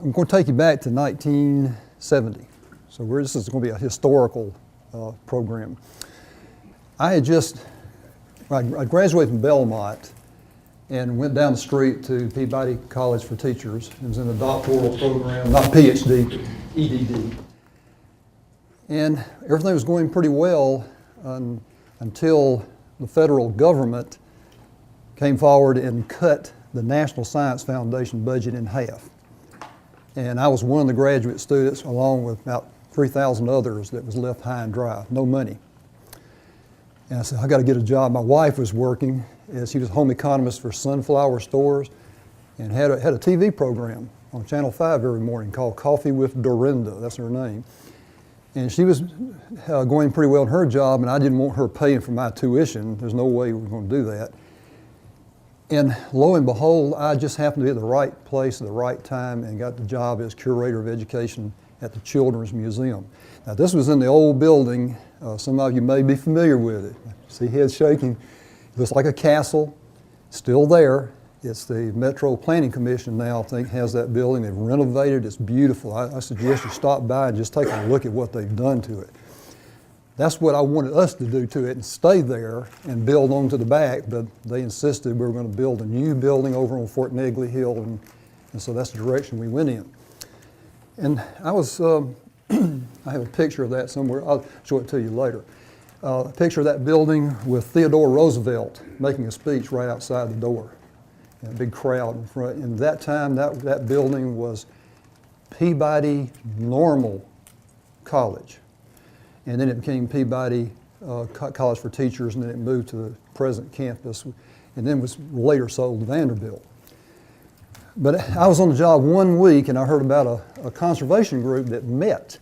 I'm going to take you back to 1970. So this is going to be a historical program. I graduated from Belmont and went down the street to Peabody College for Teachers. It was in a doctoral program, not PhD, EDD. And everything was going pretty well until the federal government came forward and cut the National Science Foundation budget in half. And I was one of the graduate students, along with about 3,000 others, that was left high and dry, no money. And I said, I got to get a job. My wife was working, as she was home economist for Sunflower Stores, and had a TV program on Channel 5 every morning called Coffee with Dorinda, that's her name. And she was going pretty well in her job, and I didn't want her paying for my tuition. There's no way we were going to do that. And lo and behold, I just happened to be at the right place at the right time and got the job as curator of education at the Children's Museum. Now, this was in the old building. Some of you may be familiar with it. See heads shaking. It looks like a castle, still there. It's the Metro Planning Commission now, I think, has that building. They've renovated. It's beautiful. I suggest you stop by and just take a look at what they've done to it. That's what I wanted us to do to it and stay there and build on to the back, but they insisted we were going to build a new building over on Fort Negley Hill, and so that's the direction we went in. And I was, I have a picture of that somewhere. I'll show it to you later. A picture of that building with Theodore Roosevelt making a speech right outside the door. A big crowd in front. And that time, that building was Peabody Normal College. And then it became Peabody College for Teachers, and then it moved to the present campus, and then was later sold to Vanderbilt. But I was on the job 1 week, and I heard about a conservation group that met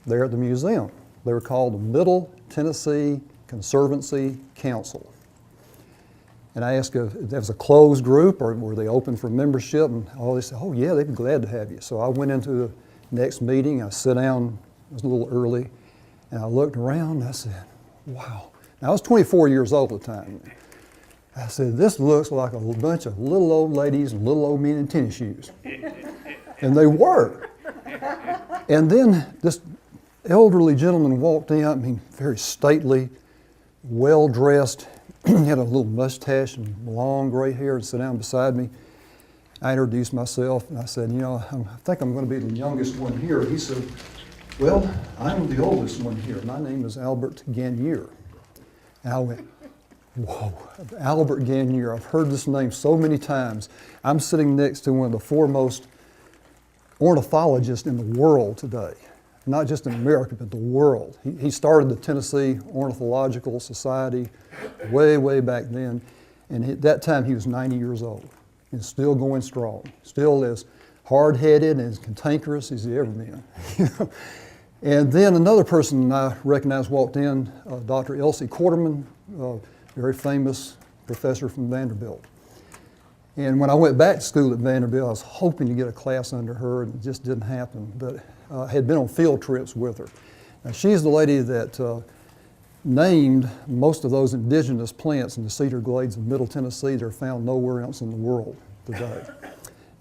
there at the museum. They were called the Middle Tennessee Conservancy Council. And I asked if that was a closed group or were they open for membership, and all they said, oh yeah, they'd be glad to have you. So I went into the next meeting, I sat down, it was a little early, and I looked around and I said, wow. Now I was 24 years old at the time. I said, this looks like a bunch of little old ladies and little old men in tennis shoes. And they were. And then this elderly gentleman walked in, I mean, very stately, well-dressed. He had a little mustache and long gray hair, and sat down beside me. I introduced myself, and I said, you know, I think I'm going to be the youngest one here. He said, well, I'm the oldest one here. My name is Albert Gainier. And I went, whoa, Albert Gainier. I've heard this name so many times. I'm sitting next to one of the foremost ornithologists in the world today. Not just in America, but the world. He started the Tennessee Ornithological Society way, way back then. And at that time, he was 90 years old and still going strong. Still as hard-headed and as cantankerous as he ever been. And then another person I recognized walked in, Dr. Elsie Quarterman, very famous professor from Vanderbilt. And when I went back to school at Vanderbilt, I was hoping to get a class under her, and it just didn't happen. But I had been on field trips with her. Now, she's the lady that named most of those indigenous plants in the Cedar Glades of Middle Tennessee. They're found nowhere else in the world today.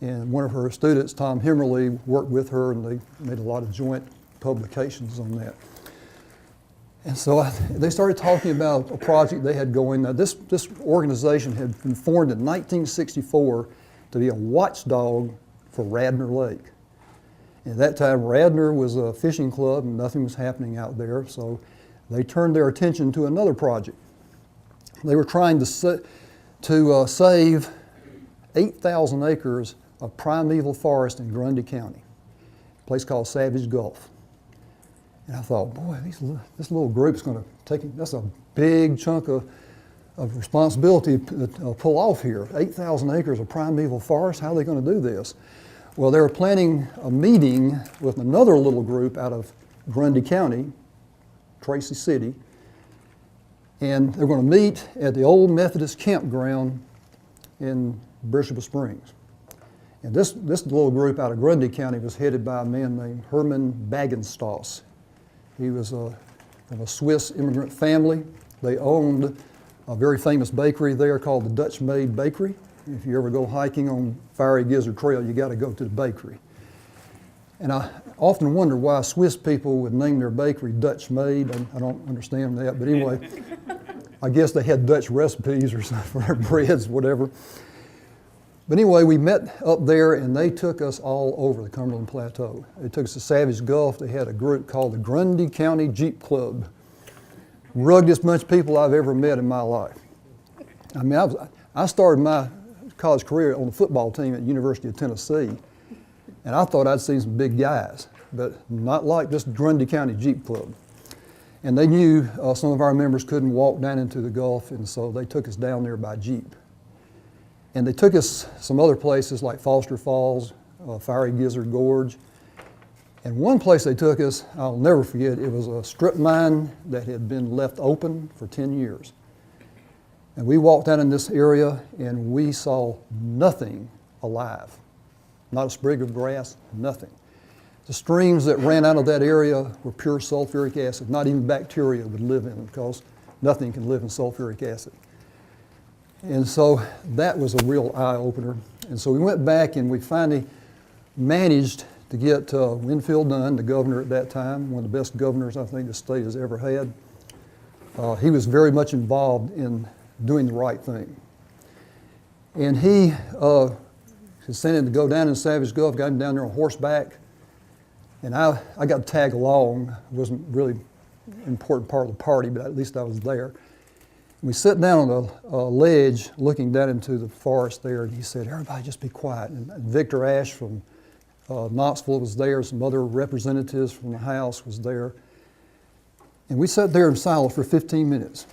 And one of her students, Tom Himmerly, worked with her, and they made a lot of joint publications on that. And so they started talking about a project they had going. Now, this organization had been formed in 1964 to be a watchdog for Radnor Lake. And at that time, Radnor was a fishing club, and nothing was happening out there, so they turned their attention to another project. They were trying to save 8,000 acres of primeval forest in Grundy County, a place called Savage Gulf. And I thought, boy, this little group's going to that's a big chunk of responsibility to pull off here. 8,000 acres of primeval forest, how are they going to do this? Well, they were planning a meeting with another little group out of Grundy County, Tracy City, and they're going to meet at the old Methodist campground in Bishop Springs. And this little group out of Grundy County was headed by a man named Herman Baggenstoss. He was from a Swiss immigrant family. They owned a very famous bakery there called the Dutch Maid Bakery. If you ever go hiking on Fiery Gizzard Trail, you got to go to the bakery. And I often wonder why Swiss people would name their bakery Dutch Made. I don't understand that, but anyway, I guess they had Dutch recipes or something for their breads, whatever. But anyway, we met up there, and they took us all over the Cumberland Plateau. They took us to Savage Gulf. They had a group called the Grundy County Jeep Club. Ruggedest bunch of people I've ever met in my life. I mean, I started my college career on the football team at the University of Tennessee, and I thought I'd seen some big guys, but not like this Grundy County Jeep Club. And they knew some of our members couldn't walk down into the Gulf, and so they took us down there by Jeep. And they took us some other places like Foster Falls, Fiery Gizzard Gorge. And one place they took us, I'll never forget, it was a strip mine that had been left open for 10 years. And we walked out in this area and we saw nothing alive. Not a sprig of grass, nothing. The streams that ran out of that area were pure sulfuric acid. Not even bacteria would live in them because nothing can live in sulfuric acid. And so that was a real eye-opener. And so we went back and we finally managed to get Winfield Dunn, the governor at that time, one of the best governors I think the state has ever had. He was very much involved in doing the right thing. And he consented to go down in Savage Gulf, got him down there on horseback. And I got to tag along. It wasn't really an important part of the party, but at least I was there. We sat down on a ledge looking down into the forest there, and he said, "Everybody just be quiet." And Victor Ash from Knoxville was there, some other representatives from the House was there. And we sat there in silence for 15 minutes.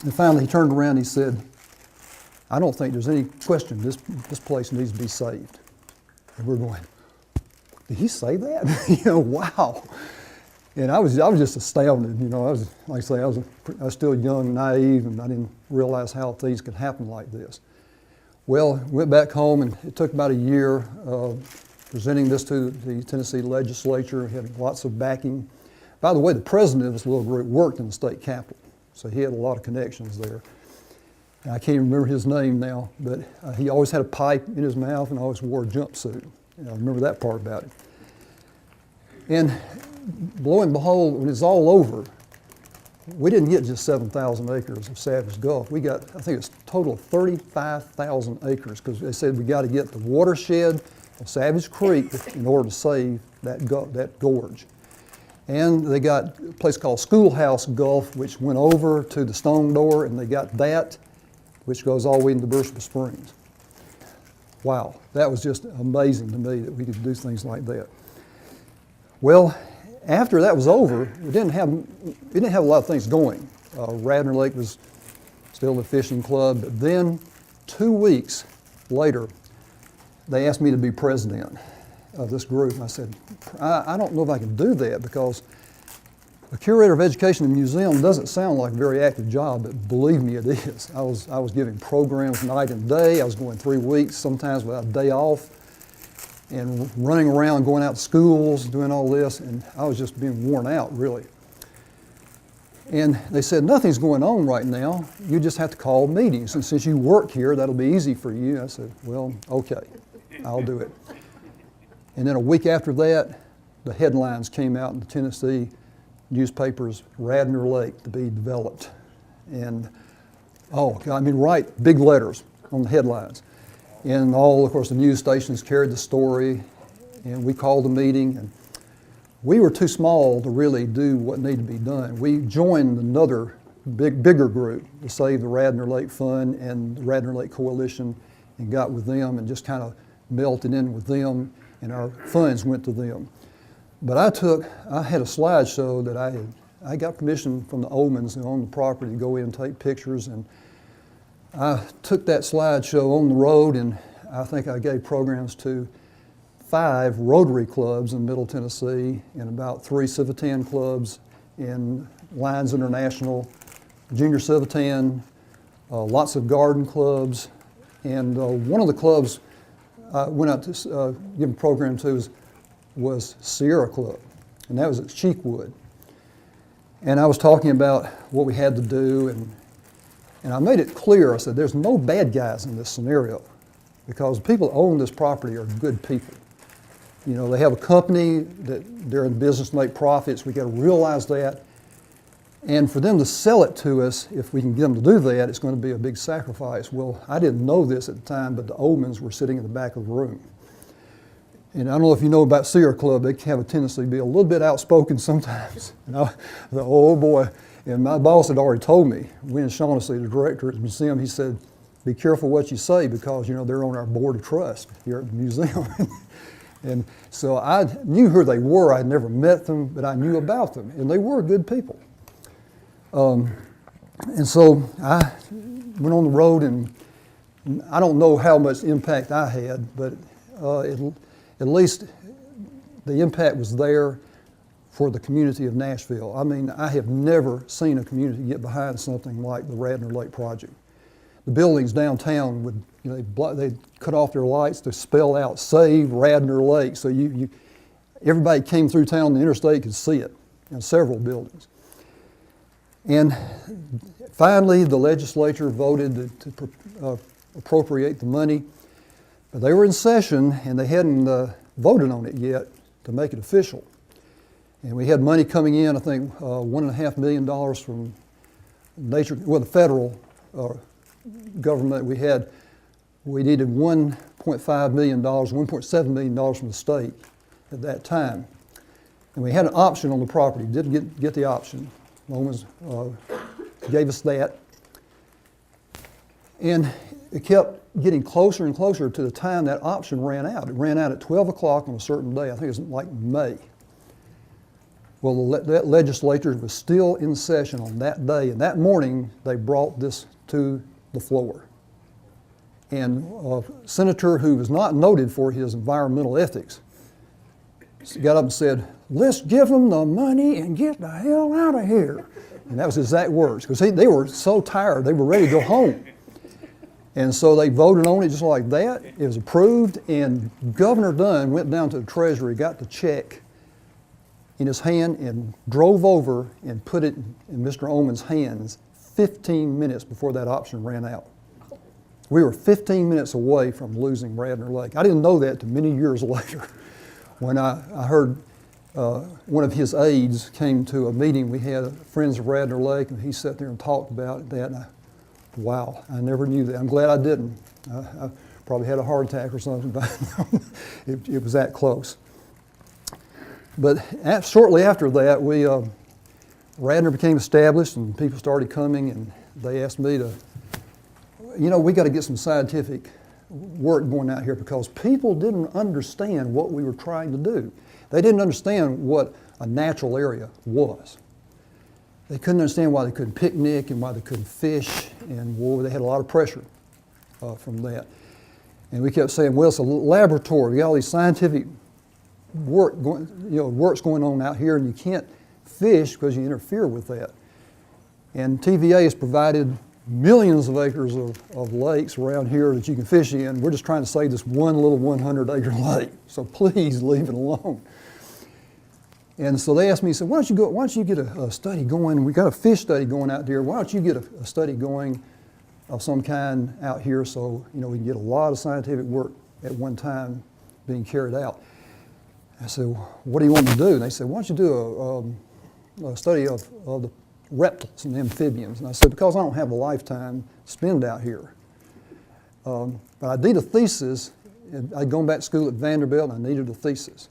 And finally he turned around and he said, "I don't think there's any question this place needs to be saved." And we're going, "Did he say that?" Wow. And I was just astounded. I was, like I say, I was still young, naive, and I didn't realize how things could happen like this. Well, went back home, and it took about a year presenting this to the Tennessee legislature, having lots of backing. By the way, the president of this little group worked in the state capitol, so he had a lot of connections there. And I can't even remember his name now, but he always had a pipe in his mouth and always wore a jumpsuit. I remember that part about it. And lo and behold, when it's all over, we didn't get just 7,000 acres of Savage Gulf. We got, I think it's a total of 35,000 acres, because they said we got to get the watershed of Savage Creek in order to save that gorge. And they got a place called Schoolhouse Gulf, which went over to the Stone Door, and they got that, which goes all the way into Burstable Springs. Wow, that was just amazing to me that we could do things like that. Well, after that was over, we didn't have a lot of things going. Radnor Lake was still a fishing club, but then 2 weeks later, they asked me to be president of this group. And I said, I don't know if I can do that, because the curator of education in the museum doesn't sound like a very active job, but believe me, it is. I was giving programs night and day. I was going 3 weeks, sometimes without a day off, and running around, going out to schools, doing all this, and I was just being worn out, really. And they said, nothing's going on right now. You just have to call meetings. And since you work here, that'll be easy for you. I said, well, okay, I'll do it. And then a week after that, the headlines came out in the Tennessee newspapers, Radnor Lake to be developed. And, oh, I mean, right, big letters on the headlines. And all, of course, the news stations carried the story, and we called a meeting, and we were too small to really do what needed to be done. We joined another bigger group to save the Radnor Lake Fund and the Radnor Lake Coalition, and got with them and just kind of melted in with them, and our funds went to them. But I had a slideshow that I got permission from the Olmans who own the property to go in and take pictures, and I took that slideshow on the road, and I think I gave programs to 5 Rotary clubs in Middle Tennessee and about 3 Civitan clubs in Lions International, Junior Civitan, lots of garden clubs, and one of the clubs I went out to give a program to was Sierra Club, and that was at Cheekwood. And I was talking about what we had to do, and I made it clear. I said, there's no bad guys in this scenario, because the people who own this property are good people. You know, they have a company that they're in business to make profits. We got to realize that. And for them to sell it to us, if we can get them to do that, it's going to be a big sacrifice. Well, I didn't know this at the time, but the Oldmans were sitting in the back of the room. And I don't know if you know about Sierra Club, they have a tendency to be a little bit outspoken sometimes. And I thought, oh boy. And my boss had already told me, Wynn Shaughnessy, the director at the museum, he said, be careful what you say because, you know, they're on our board of trust here at the museum. And so I knew who they were. I'd never met them, but I knew about them. And they were good people. And so I went on the road, and I don't know how much impact I had, but at least the impact was there for the community of Nashville. I mean, I have never seen a community get behind something like the Radnor Lake project. The buildings downtown would, you know, they'd cut off their lights to spell out "Save Radnor Lake," so everybody came through town, the interstate could see it in several buildings. And finally, the legislature voted to appropriate the money, but they were in session and they hadn't voted on it yet to make it official. And we had money coming in, I think $1.5 million from the federal government. We needed $1.5 million, $1.7 million from the state at that time. And we had an option on the property, didn't get the option. Romans gave us that. And it kept getting closer and closer to the time that option ran out. It ran out at 12 o'clock on a certain day. I think it was like May. Well, that legislature was still in session on that day, and that morning they brought this to the floor. And a senator who was not noted for his environmental ethics got up and said, "Let's give them the money and get the hell out of here." And that was his exact words, because they were so tired, they were ready to go home. And so they voted on it just like that. It was approved, and Governor Dunn went down to the Treasury, got the check in his hand, and drove over and put it in Mr. Oman's hands 15 minutes before that option ran out. We were 15 minutes away from losing Radnor Lake. I didn't know that till many years later when I heard one of his aides came to a meeting. We had Friends of Radnor Lake, and he sat there and talked about that. And wow, I never knew that. I'm glad I didn't. I probably had a heart attack or something, but it was that close. But shortly after that, Radnor became established, and people started coming, and they asked me to, you know, we got to get some scientific work going out here, because people didn't understand what we were trying to do. They didn't understand what a natural area was. They couldn't understand why they couldn't picnic and why they couldn't fish, and well, they had a lot of pressure from that. And we kept saying, well, it's a laboratory. We got all these scientific works going on out here, and you can't fish because you interfere with that. And TVA has provided millions of acres of lakes around here that you can fish in. We're just trying to save this one little 100-acre lake. So please leave it alone. And so they asked me, said, why don't you get a study going? We got a fish study going out there. Why don't you get a study going of some kind out here, so you know we can get a lot of scientific work at one time being carried out. I said, what do you want me to do? And they said, why don't you do a study of the reptiles and amphibians? And I said, because I don't have a lifetime to spend out here. But I need a thesis. I'd gone back to school at Vanderbilt, and I needed a thesis.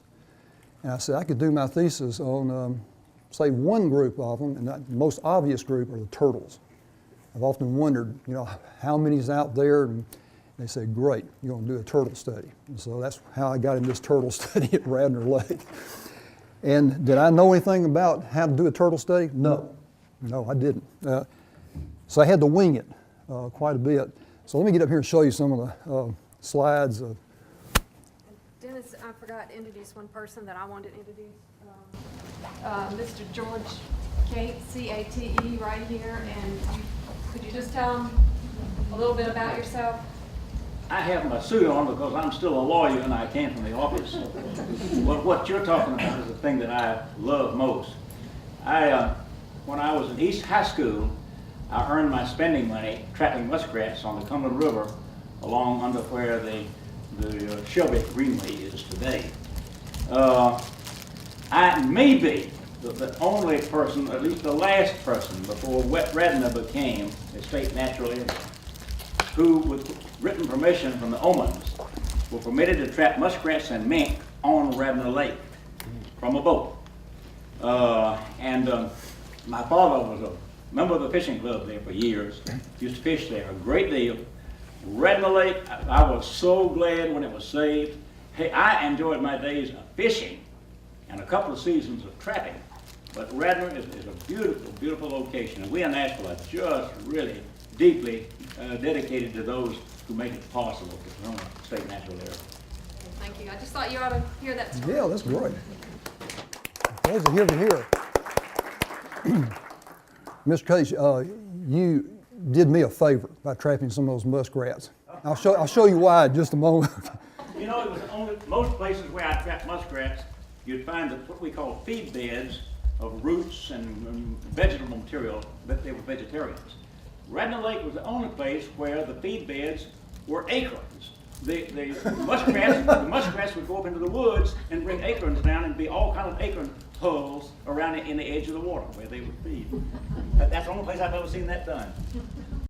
And I said, I could do my thesis on, say, one group of them, and the most obvious group are the turtles. I've often wondered, you know, how many's out there? And they said, great, you're going to do a turtle study. And so that's how I got in this turtle study at Radnor Lake. And did I know anything about how to do a turtle study? No, I didn't. So I had to wing it quite a bit. So let me get up here and show you some of the slides. Dennis, I forgot to introduce one person that I wanted to introduce. Mr. George Cate, C-A-T-E, right here. And could you just tell him a little bit about yourself? I have my suit on because I'm still a lawyer and I came from the office. What you're talking about is the thing that I love most. When I was in East High School, I earned my spending money trapping muskrats on the Cumberland River along under where the Shelby Greenway is today. I may be the only person, at least the last person, before Radnor became a state natural area, who, with written permission from the Omans, were permitted to trap muskrats and mink on Radnor Lake from a boat. My father was a member of the fishing club there for years. Used to fish there a great deal. Radnor Lake, I was so glad when it was saved. Hey, I enjoyed my days of fishing and a couple of seasons of trapping. But Radnor is a beautiful, beautiful location. And we in Nashville are just really deeply dedicated to those who make it possible to become a state natural area. Thank you. I just thought you ought to hear that story. Yeah, that's great. That's here to hear. Mr. Case, you did me a favor by trapping some of those muskrats. I'll show you why in just a moment. You know, it was only, most places where I trapped muskrats, you'd find what we call feed beds of roots and vegetable material, but they were vegetarians. Radnor Lake was the only place where the feed beds were acorns. The muskrats would go up into the woods and bring acorns down and be all kind of acorn holes around in the edge of the water where they would feed. That's the only place I've ever seen that done.